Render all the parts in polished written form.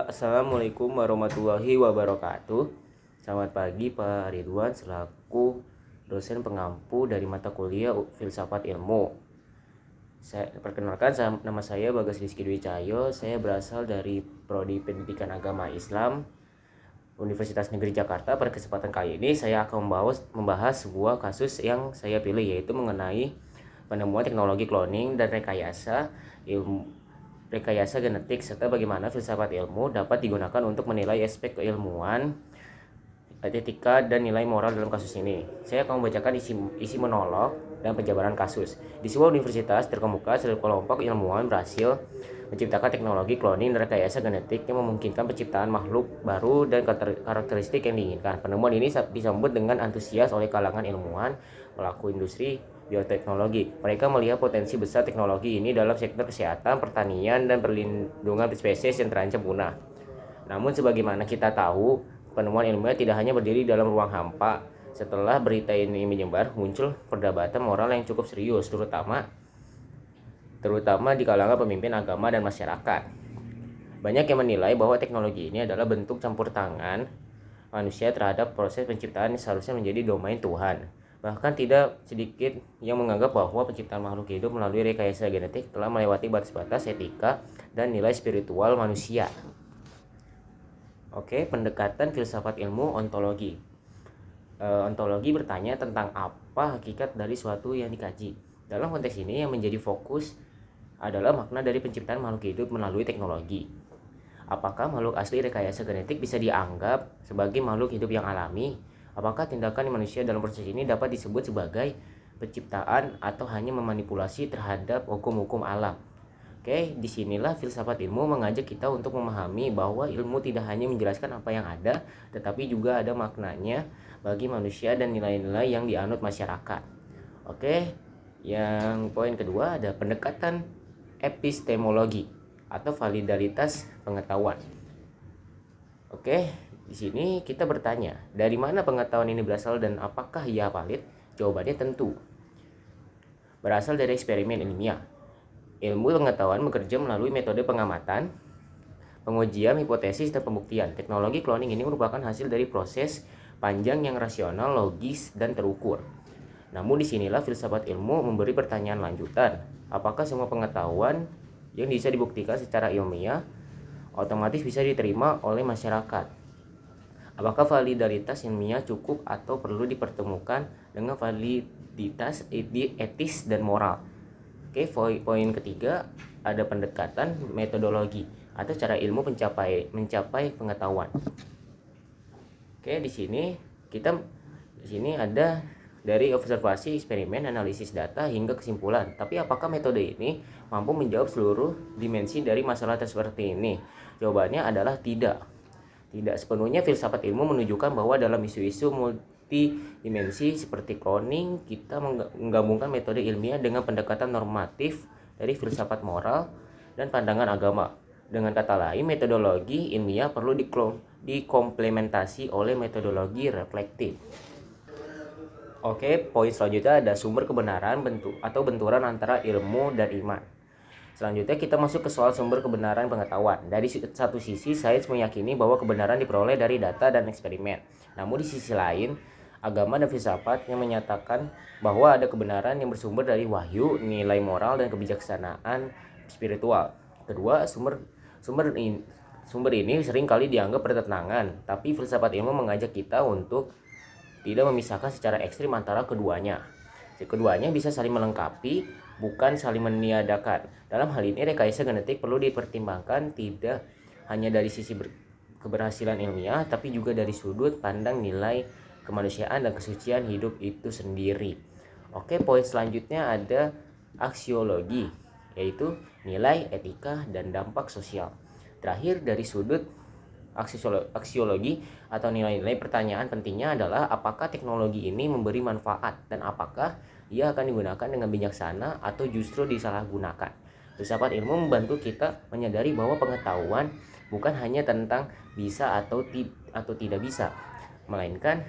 Assalamualaikum warahmatullahi wabarakatuh. Selamat pagi Pak Ridwan selaku dosen pengampu dari mata kuliah Filsafat Ilmu. Nama saya Bagas Rizky Dwi Cahyo. Saya berasal dari Prodi Pendidikan Agama Islam Universitas Negeri Jakarta. Pada kesempatan kali ini saya akan membahas sebuah kasus yang saya pilih, yaitu mengenai penemuan teknologi cloning dan rekayasa genetik, serta bagaimana filsafat ilmu dapat digunakan untuk menilai aspek keilmuan, etika, dan nilai moral dalam kasus ini. Saya akan membacakan isi monolog dan penjabaran kasus. Di sebuah universitas terkemuka, sekelompok ilmuwan berhasil menciptakan teknologi cloning dan rekayasa genetik yang memungkinkan penciptaan makhluk baru dan karakteristik yang diinginkan. Penemuan ini disambut dengan antusias oleh kalangan ilmuwan, pelaku industri bioteknologi. Mereka melihat potensi besar teknologi ini dalam sektor kesehatan, pertanian, dan perlindungan spesies yang terancam punah. Namun sebagaimana kita tahu, penemuan ilmiah tidak hanya berdiri dalam ruang hampa. Setelah berita ini menyebar, muncul perdebatan moral yang cukup serius, terutama di kalangan pemimpin agama dan masyarakat. Banyak yang menilai bahwa teknologi ini adalah bentuk campur tangan manusia terhadap proses penciptaan yang seharusnya menjadi domain Tuhan. Bahkan tidak sedikit yang menganggap bahwa penciptaan makhluk hidup melalui rekayasa genetik telah melewati batas-batas etika dan nilai spiritual manusia. Oke, pendekatan filsafat ilmu ontologi. Ontologi bertanya tentang apa hakikat dari suatu yang dikaji. Dalam konteks ini yang menjadi fokus adalah makna dari penciptaan makhluk hidup melalui teknologi. Apakah makhluk asli rekayasa genetik bisa dianggap sebagai makhluk hidup yang alami? Apakah tindakan manusia dalam proses ini dapat disebut sebagai penciptaan atau hanya memanipulasi terhadap hukum-hukum alam? Oke, disinilah filsafat ilmu mengajak kita untuk memahami bahwa ilmu tidak hanya menjelaskan apa yang ada, tetapi juga ada maknanya bagi manusia dan nilai-nilai yang dianut masyarakat. Oke, yang poin kedua ada pendekatan epistemologi atau validaritas pengetahuan. Oke, di sini kita bertanya, dari mana pengetahuan ini berasal dan apakah ia valid? Jawabannya tentu berasal dari eksperimen ilmiah. Ilmu pengetahuan bekerja melalui metode pengamatan, pengujian, hipotesis, dan pembuktian. Teknologi cloning ini merupakan hasil dari proses panjang yang rasional, logis, dan terukur. Namun disinilah filsafat ilmu memberi pertanyaan lanjutan. Apakah semua pengetahuan yang bisa dibuktikan secara ilmiah otomatis bisa diterima oleh masyarakat? Apakah validaritas ilmiah cukup atau perlu dipertemukan dengan validitas etis dan moral? Oke, poin ketiga ada pendekatan metodologi atau cara ilmu mencapai pengetahuan. Oke, di sini ada dari observasi, eksperimen, analisis data hingga kesimpulan. Tapi apakah metode ini mampu menjawab seluruh dimensi dari masalah seperti ini? Jawabannya adalah tidak. Tidak sepenuhnya filsafat ilmu menunjukkan bahwa dalam isu-isu multidimensi seperti cloning, kita menggabungkan metode ilmiah dengan pendekatan normatif dari filsafat moral dan pandangan agama. Dengan kata lain, metodologi ilmiah perlu dikomplementasi oleh metodologi reflektif. Oke, poin selanjutnya ada sumber kebenaran benturan antara ilmu dan iman. Selanjutnya kita masuk ke soal sumber kebenaran pengetahuan. Dari satu sisi, sains meyakini bahwa kebenaran diperoleh dari data dan eksperimen. Namun di sisi lain, agama dan filsafat yang menyatakan bahwa ada kebenaran yang bersumber dari wahyu, nilai moral, dan kebijaksanaan spiritual. Kedua, sumber ini sering kali dianggap bertentangan, tapi filsafat ilmu mengajak kita untuk tidak memisahkan secara ekstrim antara keduanya. Keduanya bisa saling melengkapi, bukan saling meniadakan. Dalam hal ini, rekayasa genetik perlu dipertimbangkan tidak hanya dari sisi keberhasilan ilmiah, tapi juga dari sudut pandang nilai kemanusiaan dan kesucian hidup itu sendiri. Oke, poin selanjutnya ada aksiologi, yaitu nilai, etika, dan dampak sosial. Terakhir, dari sudut aksiologi atau nilai-nilai, pertanyaan pentingnya adalah apakah teknologi ini memberi manfaat dan apakah ia akan digunakan dengan bijaksana atau justru disalahgunakan. Filsafat ilmu membantu kita menyadari bahwa pengetahuan bukan hanya tentang bisa atau tidak bisa, melainkan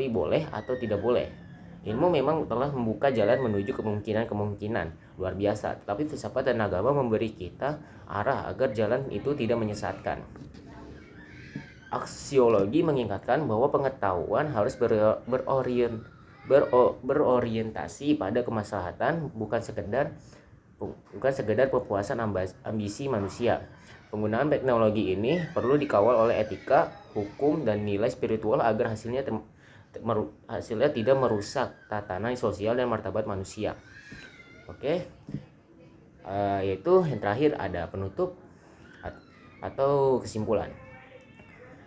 boleh atau tidak boleh. Ilmu memang telah membuka jalan menuju kemungkinan-kemungkinan luar biasa, tetapi filsafat dan agama memberi kita arah agar jalan itu tidak menyesatkan. Aksiologi mengingatkan bahwa pengetahuan harus berorientasi pada kemaslahatan, bukan sekedar kepuasan ambisi manusia. Penggunaan teknologi ini perlu dikawal oleh etika, hukum, dan nilai spiritual agar hasilnya tidak merusak tatanan sosial dan martabat manusia. Oke, yaitu yang terakhir ada penutup atau kesimpulan.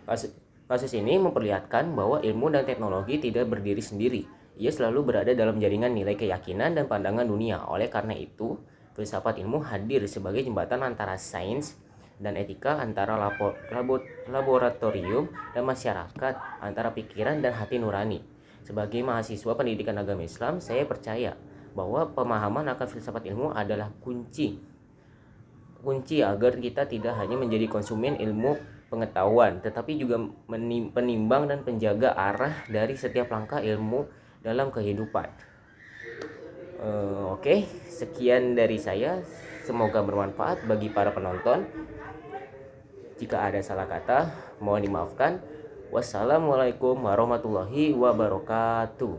Kasus ini memperlihatkan bahwa ilmu dan teknologi tidak berdiri sendiri. Ia selalu berada dalam jaringan nilai keyakinan dan pandangan dunia. Oleh karena itu, filsafat ilmu hadir sebagai jembatan antara sains dan etika, antara laboratorium dan masyarakat, antara pikiran dan hati nurani. Sebagai mahasiswa pendidikan agama Islam, saya percaya bahwa pemahaman akan filsafat ilmu adalah kunci agar kita tidak hanya menjadi konsumen ilmu pengetahuan, tetapi juga penimbang dan penjaga arah dari setiap langkah ilmu dalam kehidupan. Oke, sekian dari saya. Semoga bermanfaat bagi para penonton. Jika ada salah kata, mohon dimaafkan. Wassalamualaikum warahmatullahi wabarakatuh.